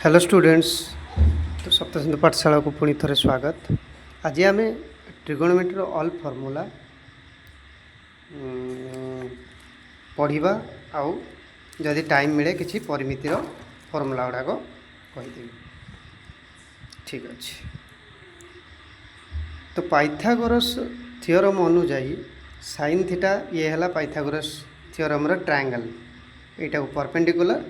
Hello students. तो सप्तसिंधु पाठशाला को पुणी थे स्वागत। आज आम ट्रिगोनोमेट्री ऑल फॉर्मूला पढ़ा आउ जदि टाइम मिले किसी परिमितिर फॉर्मूला गुड़ाक कहीदेवी। ठीक अच्छे। तो पाइथागोरस थियोरम अनुजाई साइन थीटा ये है पाइथागोरस थियोरम ट्रायंगल एटा परपेंडिकुलर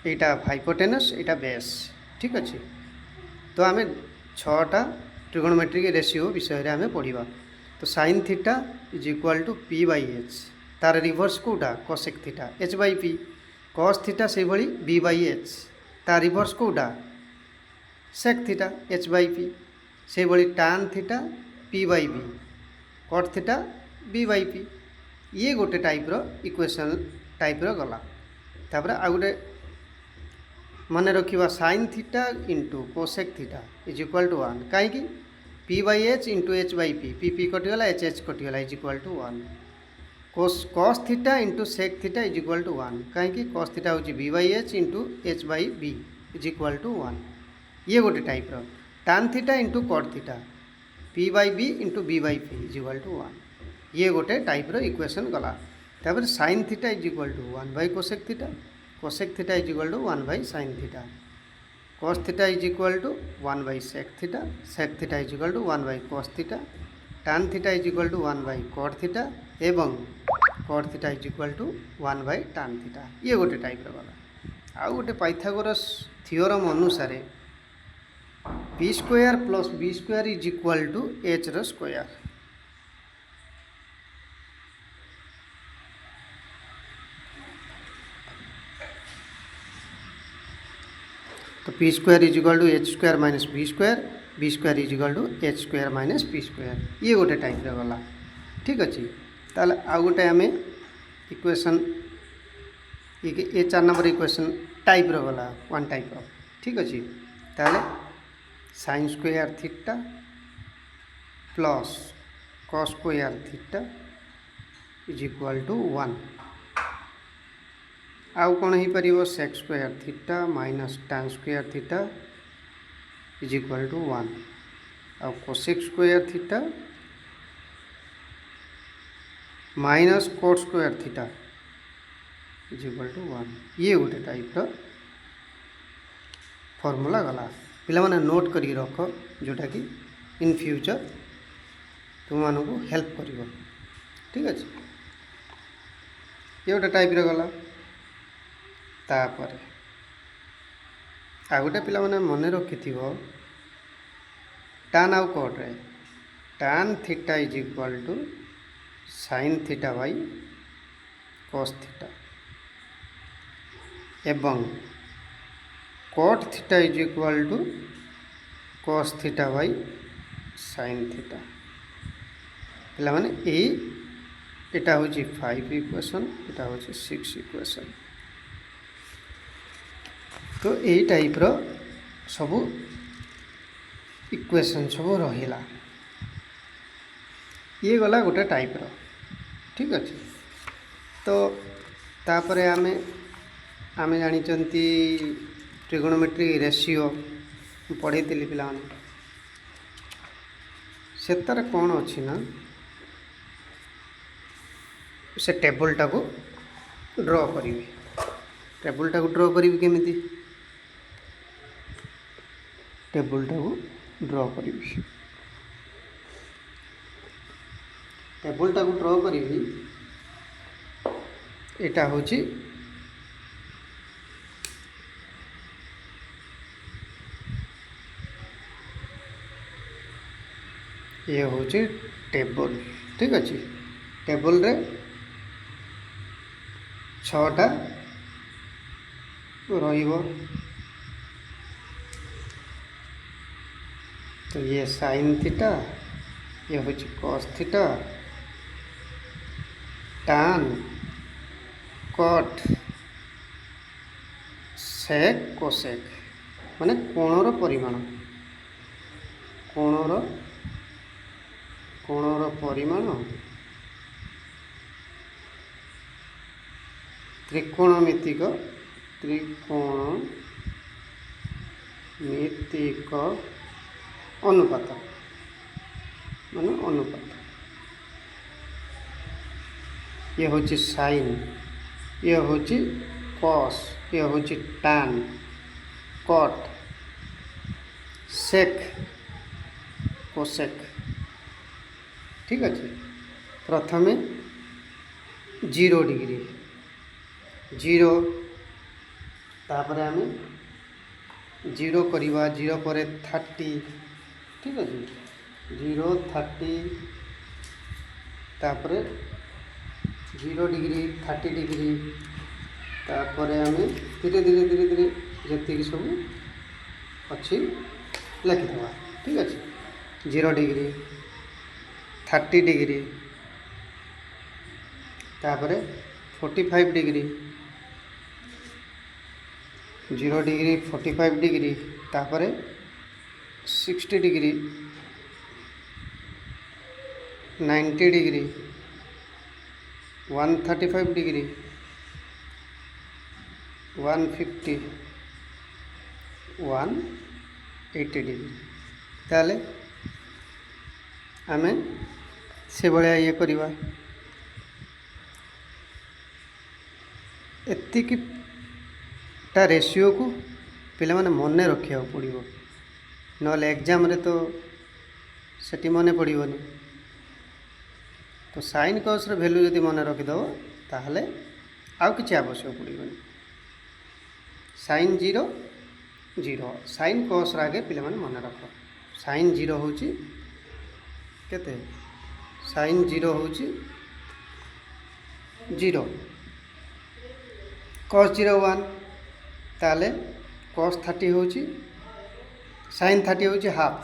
एटा हाइपोटेनस एटा बेस। ठीक अच्छे। तो आम 6टा ट्रिगोनोमेट्रिक रेशियो विषय आम पढ़ा। तो sine theta is equal to P by H तार रिवर्स कौटा cosec theta H by P cos theta से भली बी बाई एच तार रिवर्स कौटा sec theta H by P से भली tan theta P by B cot theta B by P ये गोटे टाइप्र इक्वेशन टाइप्र गला। तापर आ गोटे मन रखा sine theta into cosec theta is equal to 1 कहीं P by H into H by P P P कटिगला एच एच कटिगला is equal to 1 cos theta into sec theta is equal to 1 कहीं cos theta हूँ B by H into H by B is equal to 1 ये गोटे टाइप्र tan theta into cot theta P by B into B by P is equal to 1 ये गोटे टाइप्र equation गला। तापर sine theta is equal to 1 by cosec theta cosec theta is equal to 1 by sine theta cos theta is equal to 1 by sec theta is equal to 1 by cos theta tan theta is equal to 1 by cot theta एवं cot theta is equal to 1 by tan theta ये गोटे type गला। आउ गोटे Pythagoras theorem अनुसार P square plus B square is equal to H रो square. तो P square is equal to H square minus B square is equal to H square minus P square ये गोटे type गला। ठीक अच्छे। ताले आउ गोटे आम इक्वेशन ये 4 नंबर इक्वेशन टाइप गला 1 टाइप। ठीक अच्छे। ताले sine square theta plus cos square theta is equal to 1 आउ कौन हो पार sec square theta minus tan square theta is equal to 1 आउ cosec square theta minus cot square theta is equal to 1 ये गोटे टाइप फॉर्मूला गला। पिला माने नोट करी रख जोटा कि इन फ्यूचर तुम मानू हेल्प करिवो। ठीक अच्छे। ये गोटे टाइप गला। तापर आ गोटे पिला माने मन रखि टान आउ कट रे tan theta is equal to sine theta by cos theta एवं cot theta is equal to cos theta by sine theta पिला माने एटा हूँ 5 इक्वेशन एटा हूँ 6 इक्वेशन। तो यही टाइप सबू इक्वेशन सब रहा ये गला गोटे टाइप। ठीक अच्छे। तो तापर आम जानी ट्रिगोनोमेट्री रेशियो पढ़े पिला से तार कौन अच्छी ना से टेबलटा को ड्र करी टेबलटा को ड्र करी केमिति टेबलटा को ड्र करी टेबलटा को ड्र करी एटा होची ये होची टेबल। ठीक अच्छे। टेबल रे 6टा रहिबो। तो ये साइन थीटा ये हूँ कॉस थीटा टान कट सेक कोसेक माने कोणर परिमाण कोणर परिमाण त्रिकोणमितिक त्रिकोणमितिक अनुपात माने अनुपात ये हूँ साइन ये हूँ कॉस ये हूँ टैन कॉट सेक कोसेक ठीक अच्छे प्रथमे 0 डिग्री 0 तापर आम 0 करवा 0 पर 30 ठीक अच्छे 0 30 तापर 0 डिग्री 30 डिग्री तापर आम धीरे धीरे धीरे धीरे जी सब अच्छी लिखिदेवा ठीक अच्छे 0 डिग्री 30 डिग्री तापर 45 डिग्री 0 डिग्री 45 डिग्री तापर 60 डिग्री 90 डिग्री 135 डिग्री 150 180 डिग्री ताले आमे से भाया ये करवा एतिकटा रेशियो को पिला माने मन रखा पड़ो ना एग्जाम रे तो सेटी मन पड़ोनी तो साइन कॉस वैल्यू जब मन रखिदेव ताहले आउ किसी आवश्यक पड़ोनी साइन 0 0 साइन कॉस आगे पिला माने मन रख साइन 0 हूँ केते साइन 0 हूँ 0 कॉस 0 1 ताले कॉस 30 हूँ साइन 30 हूँ हाफ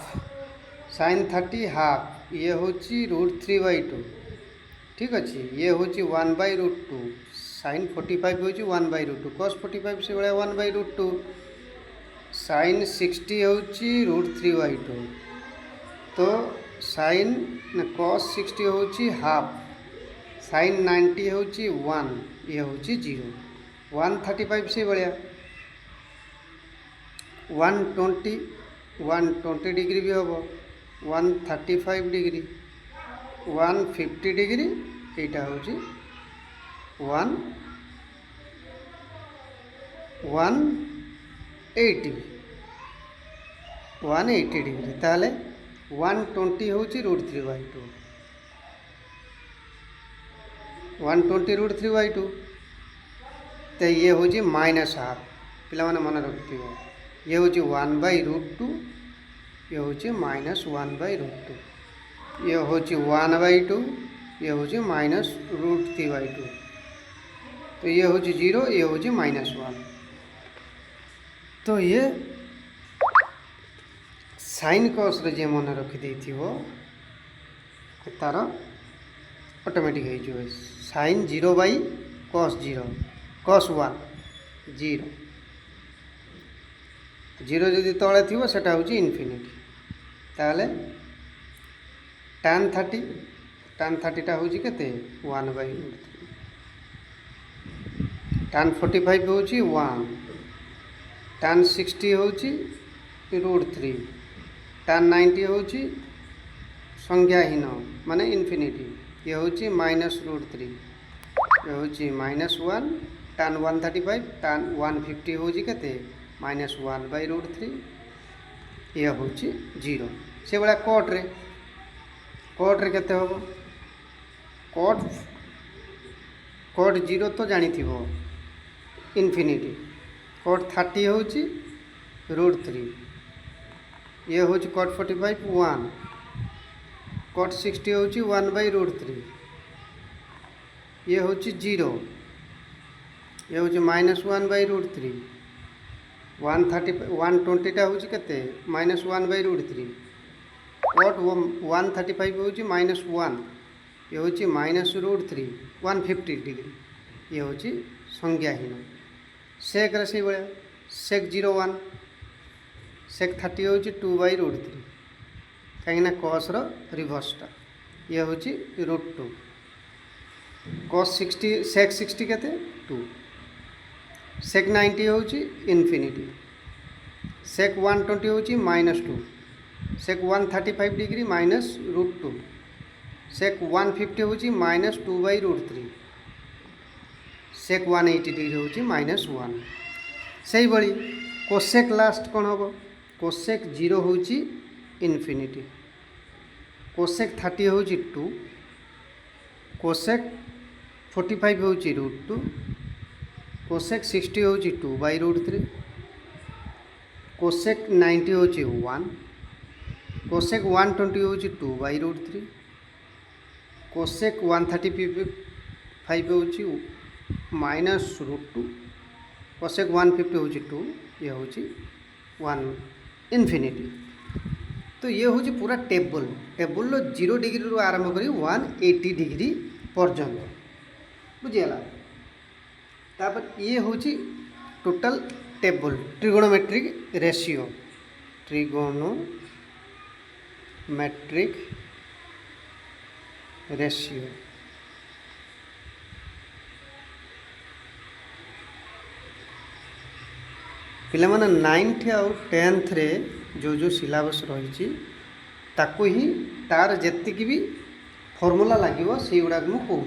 साइन 30 हाफ ये हूँ √3/2 ठीक अच्छे ये हूँ 1/√2 साइन 45 हूँ 1/√2 कॉस 45 से भाया 1/√2 साइन 60 हूँ √3/2 तो साइन कॉस 60 हूँ हाफ साइन 90 हूँ 1 ये हूँ 0 135 से भाया 120 डिग्री भी हम 135 डिग्री 150 डिग्री यहाँ हूँ 180 डिग्री ताले 120 हूँ √3/2 120 √3/2 तो ये हूँ माइनस हाफ पिला माने मन रखिथ ये हूँ 1/√2 ये हूँ -1/√2 ये हूँ 1/2 ये हूँ -√3/2 तो ये हूँ 0 ये हूँ -1 तो ये साइन कॉस जे मन रखिदे तार ऑटोमेटिक हो साइन 0/cos 0 cos 1 0 0 जदि तले थी सेटा हूँ इनफिनिटी ताले tan 30 टा हूँ केते 1/√3 tan 45 हूँ 1 tan 60 हूँ √3 tan 90 हूँ संज्ञाहीन माने इनफिनिटी ये हूँ -√3 ये हूँ -1 tan 135 tan 150 हूँ केते -1/√3 ये हूँ 0 से भाया कोट्रे केते हम कोट 0 तो जानी थी इनफिनिटी कोट 30 हूँ √3 ये हूँ कोट 45 1 कोट 60 हूँ 1/√3 ये हूँ 0 ये हूँ -1/√3 120 टा हूँ केते -1/√3 कोट 135 हूँ -1 ये हूँ -√3 150 डिग्री ये हूँ संज्ञाहीन सेक से भाया सेक 0 1 सेक 30 हूँ 2/√3 कहीं कॉस रिभर्सटा ये हूँ √2 cos 60 सेक 60 केते 2 सेक 90 होची इनफिनिटी, सेक 120 होची -2, सेक 135 डिग्री -√2, सेक 150 होची -2/√3, सेक 180 डिग्री होची -1। से भली कोसेक लास्ट कौन हम, कोसेक 0 होची इनफिनिटी, कोसेक 30 होची 2, कोसेक 45 होची √2, कोसेक 60 होची 2/√3, कोसेक 90 होची 1, कोसेक 120 होची 2/√3, कोसेक 135 होची -√2, कोसेक 150 होची 2, ये होची 1 इनफिनिटी। तो ये होची पूरा टेबल, टेबल 0 डिग्री रू आरंभ करी 180 डिग्री पर्यंत बुझीगला। तापर ये होची total table trigonometric ratio, trigonometric ratio. पिला माने 9th और 10th रे जो जो सिलेबस रही ताकू ही तार जेतिक भी फॉर्मूला लगे से गुड़ा मु कहूँ।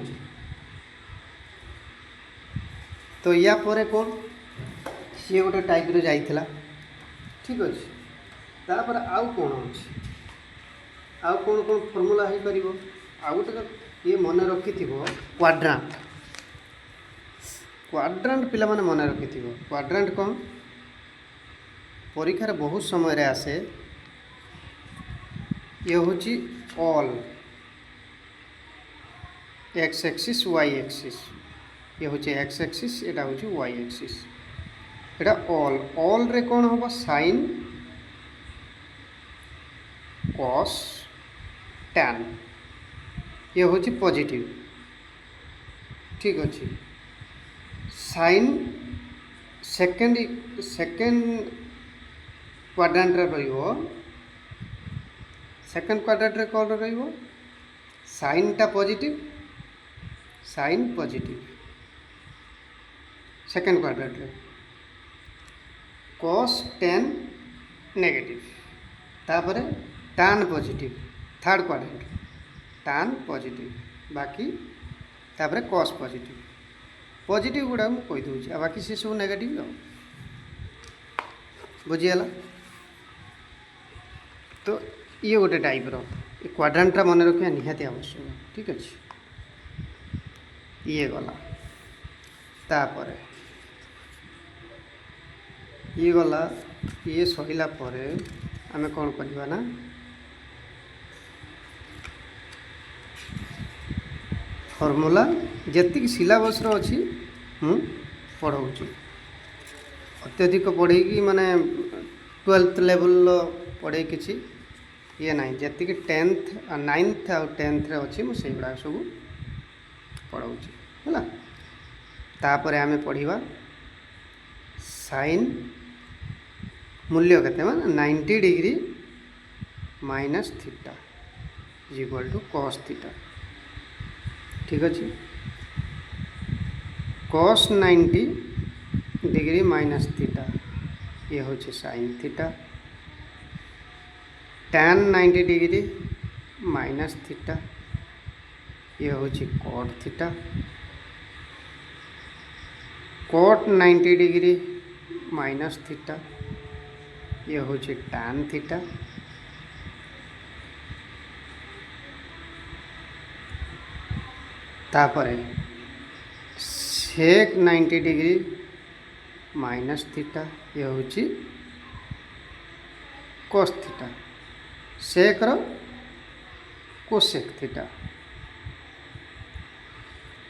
तो या परे कौन सी गोटे टाइप रे जाइथिला, ठीक अच्छे। तापर आउ कौन अच्छे, आउ कौन कौन फॉर्मूला हो पार, आउ गोटे ये मन रखि क्वाड्रांट, क्वाड्रांट पिला माने मन रखि क्वाड्रांट कौन परीक्षार बहुत समय रे आसे। ये होची ऑल एक्स एक्सिस वाई एक्सिस, ये होची एक्स एक्सिस, एटा होची वाई एक्सिस, एटा ऑल ऑल रे कौन हम साइन कॉस टैन, ये होची पॉजिटिव, ठीक अच्छे। साइन सेकेंड क्वाड्रांट रे रहिबो, सेकेंड क्वाड्रांट रे कौन रहिबो साइन टा positive, sine positive second quadrant रे, कॉस टेन नेगेटिव, तापर tan positive third quadrant tan positive, बाकी तापर कॉस पॉजिटिव, पॉजिटिव गुड़ा मुझे कहीदे आ बाकी से सब नेगेटिव बुझीगला। तो ये गोटे टाइप रो क्वाड्रांटा मन रखा निहाती आवश्यक, ठीक अच्छे। ये गला तापर ये गला, ये सहिला परे आमे कौन करवा ना फॉर्मूला जेतिक सिलेबस रो अछि मु पढ़ाऊँ, अत्यधिक पढ़े माने 12th लेवल पढ़े किसी ये ना, जी 10th 9th और 10th रे अच्छी मुझे गुड़ा सब पढ़ाऊँ है। तापर आमे पढ़ा साइन मूल्य केते माने 90 degree minus theta is equal to cos theta, ठीक अच्छे। कॉस 90 डिग्री माइनस थीटा ये होचे sine theta, tan 90 degree minus theta ये होची cot theta, cot 90 degree minus theta ये होची टैन थीटा, तापरे सेक 90 डिग्री माइनस थीटा ये होची कोस थीटा, सेक रो cosec theta,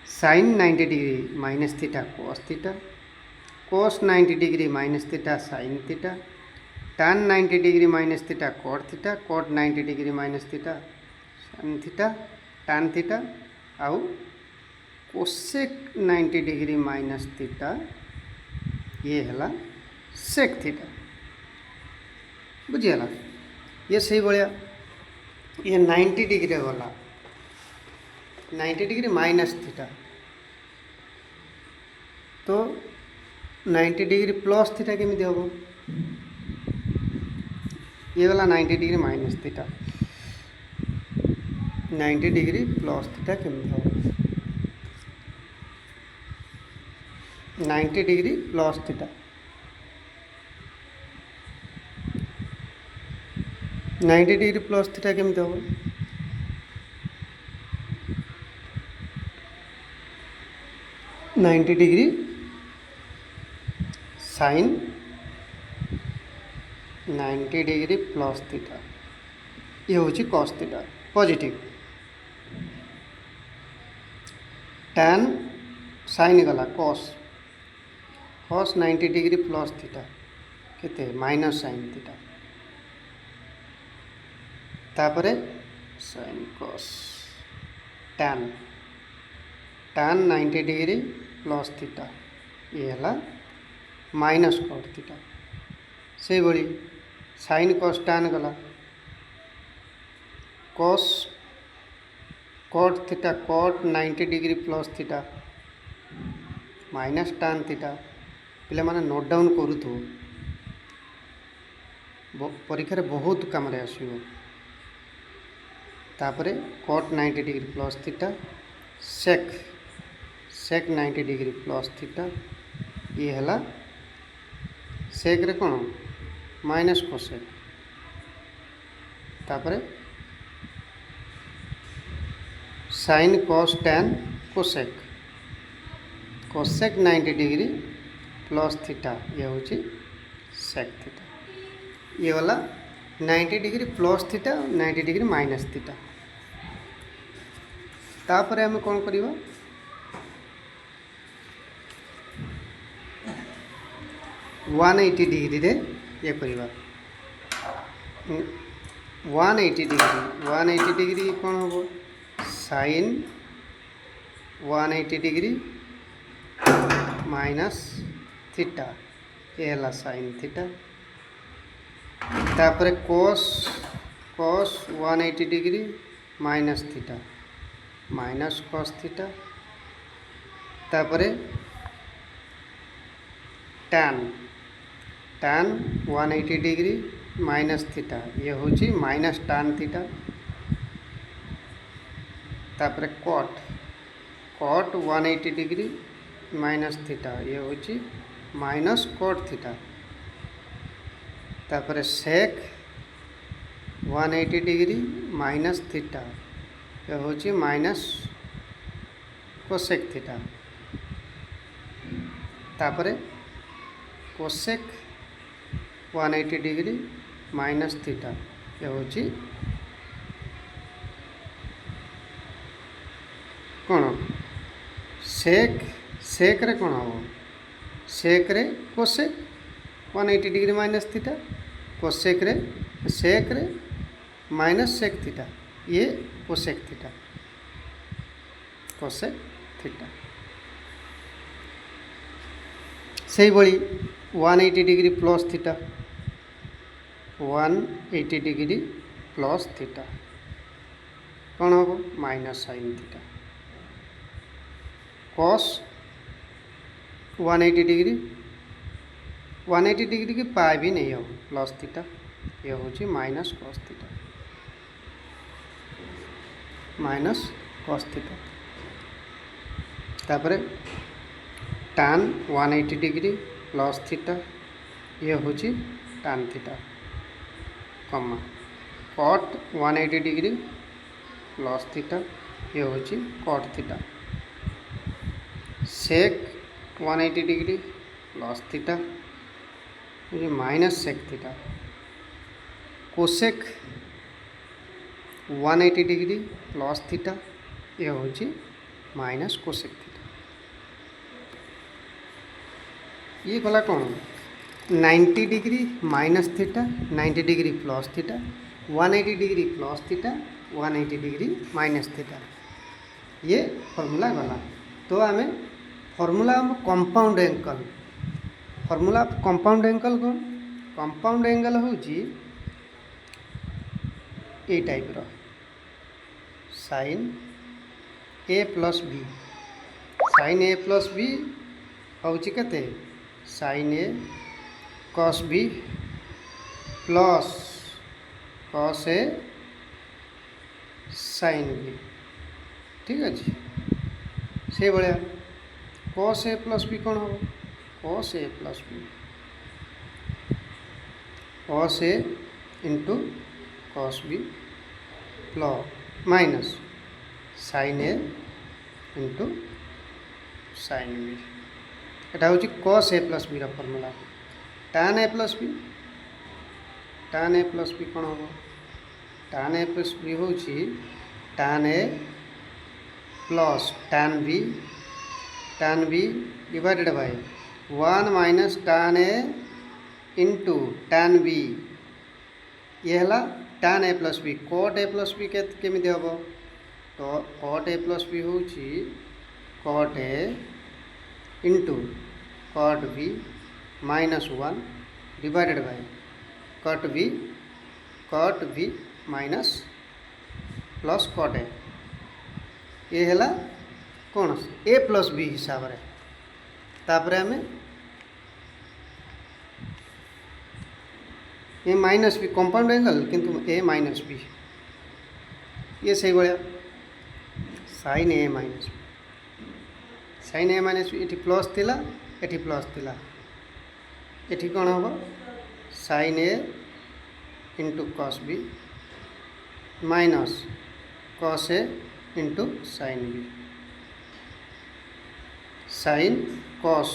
sine 90 degree minus theta cos theta, cos 90 degree minus theta sine theta, tan 90 degree minus theta cot theta, cot 90 degree minus theta sine theta tan theta, आउ cosec 90 degree minus theta ये है sec theta बुझीगला। ये सही भाया ये 90 degree गला 90 degree minus theta, तो 90 degree plus theta केमी हम ये गला 90 degree minus theta 90 degree plus theta केमी हम 90 degree plus theta 90 degree plus theta केमी हम 90 degree sine 90 degree plus theta ये हूँ cos theta positive tan sine गला cos cos 90 degree plus theta केते माइनस साइन थीटा तापरे sine cos tan 90 degree plus theta ये है माइनस कॉट थीटा से भली साइन कॉस tan गला cos cot theta cot 90 degree plus theta minus tan theta पिला माने नोट डाउन करूथु परीक्षा रे बहुत काम रे आसीबो तापरे cot 90 degree plus theta sec 90 degree plus theta ये है सेक रे कौन माइनस कोसेक तापरे sine cos tan cosec 90 degree plus theta ये हूँ सेक थीटा ये वाला 90 degree plus theta 90 degree minus theta तापर आम कौन करवा 180 डिग्री रे ये करवा 180 डिग्री कौन हम साइन 180 डिग्री माइनस थीटा ये है साइन थीटा तापर कोस 180 degree minus theta minus cos theta तापर tan 180 डिग्री माइनस थीटा ये हूँ माइनस tan थीटा तापर कॉट 180 डिग्री माइनस थीटा ये हूँ माइनस कॉट थीटा तापर सेक 180 डिग्री माइनस थीटा ये हूँ माइनस कोसेक थीटा तापर कोसेक 180 डिग्री माइनस थीटा ये हूँ कौन सेक रे कौन हम सेक रे cosec 180 degree minus theta cosec रे माइनस सेक थीटा ये कोसेक थीटा से भली 180 degree plus theta 180 degree plus theta कौन हम minus sine theta cos 180 degree की पा भी नहीं हो प्लस थीटा ये हूँ माइनस कॉस थीटा तापर tan 180 डिग्री प्लस थीटा ये हूँ tan थीटा कमा कॉट 180 डिग्री प्लस थीटा ये हूँ cot theta sec 180 degree plus theta ये minus sec theta cosec 180 degree plus theta ये हूँ माइनस कोसेक थीटा ये गला कौन 90 degree minus theta 90 degree plus theta 180 degree plus theta 180 degree minus theta ये formula गला तो आम formula compound angle formula compound angle कौन कंपाउंड एंगल हूँ ए type row sine A plus B हूँ के sine A cos B plus cos A sine B ठीक अच्छे से भाया कॉस ए प्लस बी कौन हम cos A plus B cos A into cos B plus minus sine A into sine B एटा हूँ cos A plus B formula tan A plus B कौन हम tan ए प्लस बी हूँ tan A plus tan B divided by 1 minus tan A into tan B ये है tan A plus B cot A plus B केमी हम तो cot A plus B हूँ cot A into cot B minus 1 divided by cot B minus plus cot A ये है कौन ए plus B हिसाब रे तापर आम A minus B compound angle किंतु ए माइनस बी ये सही भाया साइन ए माइनस बी ये प्लस थिला एटी प्लस थिला एटी कौन हम sine A into cos B minus cos A into sine B sine cos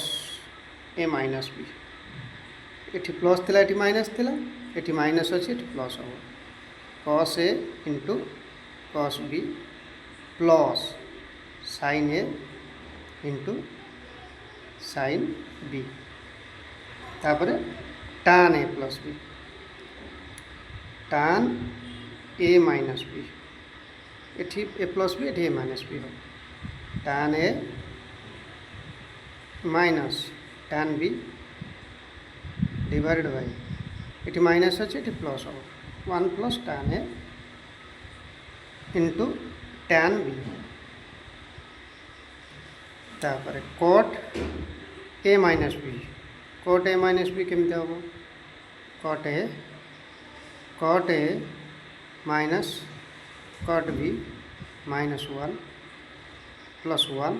A minus B ये प्लस थिला ये माइनस थिला ये माइनस अच्छे ये प्लस हम cos A into cos B plus sine A into sine B तापर tan A plus B tan A minus B ये ए प्लस बी ये ए माइनस बी हो tan A minus tan B divided by ये minus अच्छे ये plus हम 1 plus tan A into tan B तापर cot A minus B केमती हम cot A minus cot B minus 1 plus 1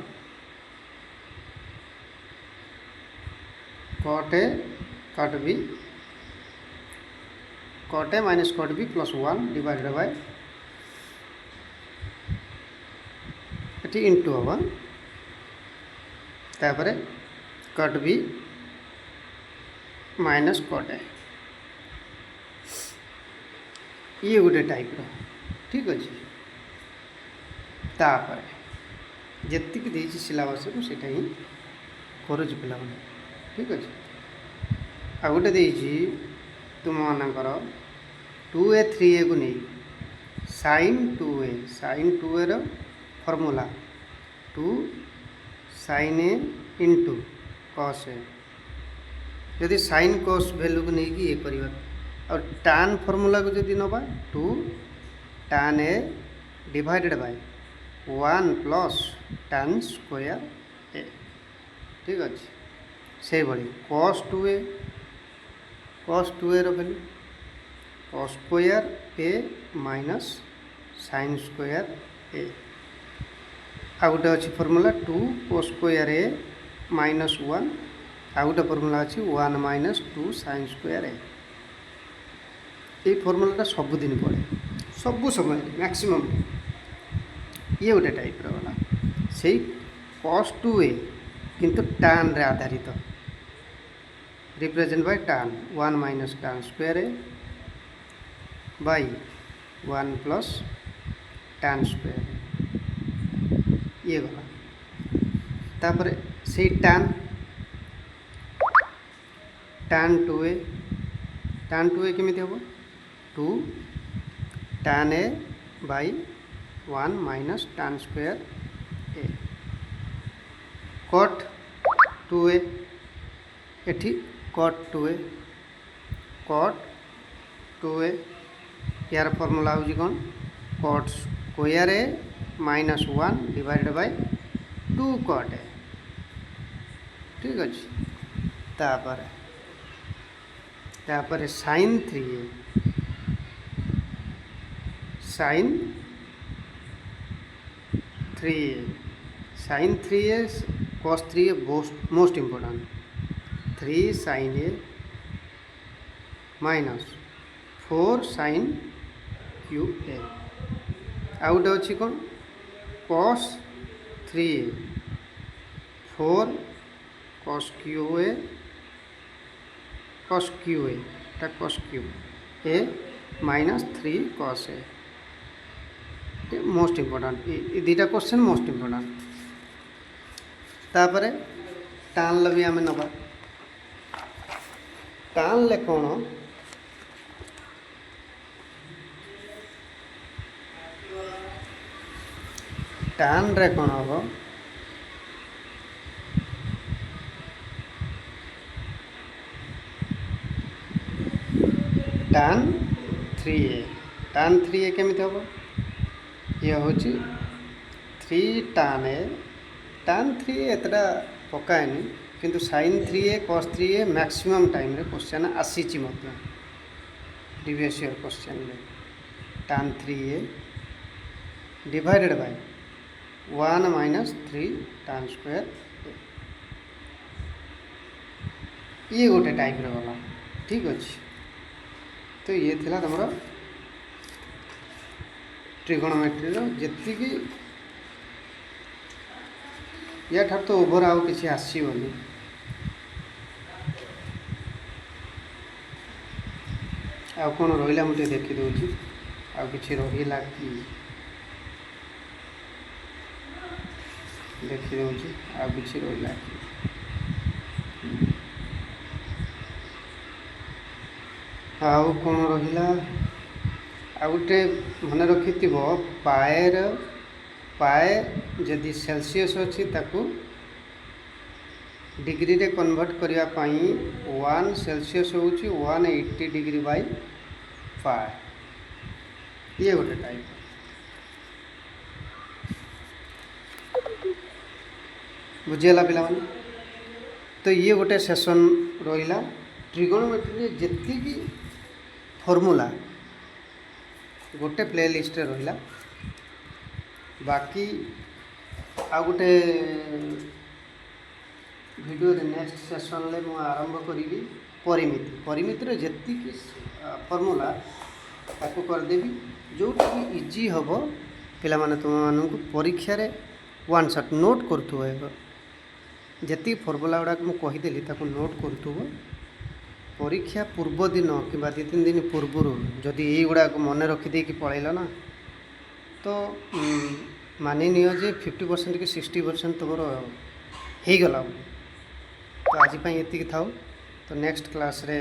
cot A minus cot B plus 1 divided by ये into हम तापर cot B minus cot A ये गोटे type ठीक अच्छे तापर जी सिलेबस को सीटा ही करुच पे ठीक अच्छे आ गोटे तुम मानकर 2a 3a को नहीं sin 2a रो formula 2 sin a into cos a जदि sin cos वैल्यू को नहीं ये करवा और tan फॉर्मूला को जदि नवा 2 tan a divided by 1 plus tan square a ठीक अच्छे से भाई cos 2a रो value cos square a minus sin square a आ गोटे अच्छी formula 2 cos square a minus 1 आ गोटे फॉर्मूला अच्छी 1 माइनस 2 sin स्क्वायर a ये फॉर्मूलाटा सबुदिन पड़े सबू समय मैक्सिमम ये गोटे टाइप रहा से cos 2a किंतु tan रे आधारित represent by tan 1 minus tan square a by 1 plus tan square ये गला तापर से tan 2a केमिति हम 2 tan a by 1 minus tan square a cot 2a एठी cot 2a यार फॉर्मूला हूँ कौन cot square a minus 1 divided by 2 cot a ठीक अच्छे तापर sine 3a sine 3a cos 3a most important 3 sin a minus 4 sin QA आउ गोटे अच्छी कौन cos 3a 4 cos QA cos QA cos QA minus 3 cos A most important ये दुटा question most important तापर टान भी आम नवा टान ले कौन टान रे कौन हम टान 3a केमिति हम ये हूँ 3 tan a tan 3a एतटा पकाएनि किंतु sin 3a cos 3a maximum time रे क्वेश्चन आसी previous year question tan 3a divided by 1 minus 3 tan square ये गोटे टाइप रे गला ठीक अच्छे तो ये थिला तमरो ट्रिगोनोमेट्री जी या ठार तो ओभर आउ किसी आसबनी आउ कौन रहा मुझे देखीदे आउ कि रहा कि देखीदे आउ कि रहा कि आउ कौन रहा आ गोटे मन रखि पाए जदि सेल्सियस अच्छी ताकू डिग्री रे कन्वर्ट करने 1 सेल्सियस हूँ 180 डिग्री बाय पाए ये गोटे टाइप बुझीगला पिला तो ये गोटे सेसन रहा ट्रिगोनोमेट्री जी फॉर्मूला गोटे प्ले लिस्ट रहा बाकी आ गोटे वीडियो नेक्स्ट सेशन ले मु आरंभ करी परिमिति जी फॉर्मूला ताकू करदेवी जो इजी हम पिला माने तुम मानू परीक्षा रे वन शॉट नोट करूँ जी फॉर्मूला गुड़ाक मुझे कहीदेली नोट करूँ परीक्षा पूर्व दिन कि 2-3 दिन पूर्व जदि युवाक मन रखिदे कि पलैल ना तो मानि नियो जे 50% कि 60% तुम होगला तो आज ये था तो नेक्स्ट क्लास रे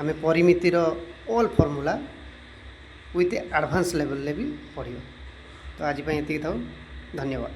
आम परिमितिर all formula with advance level भी पढ़ियो तो आज ये था धन्यवाद।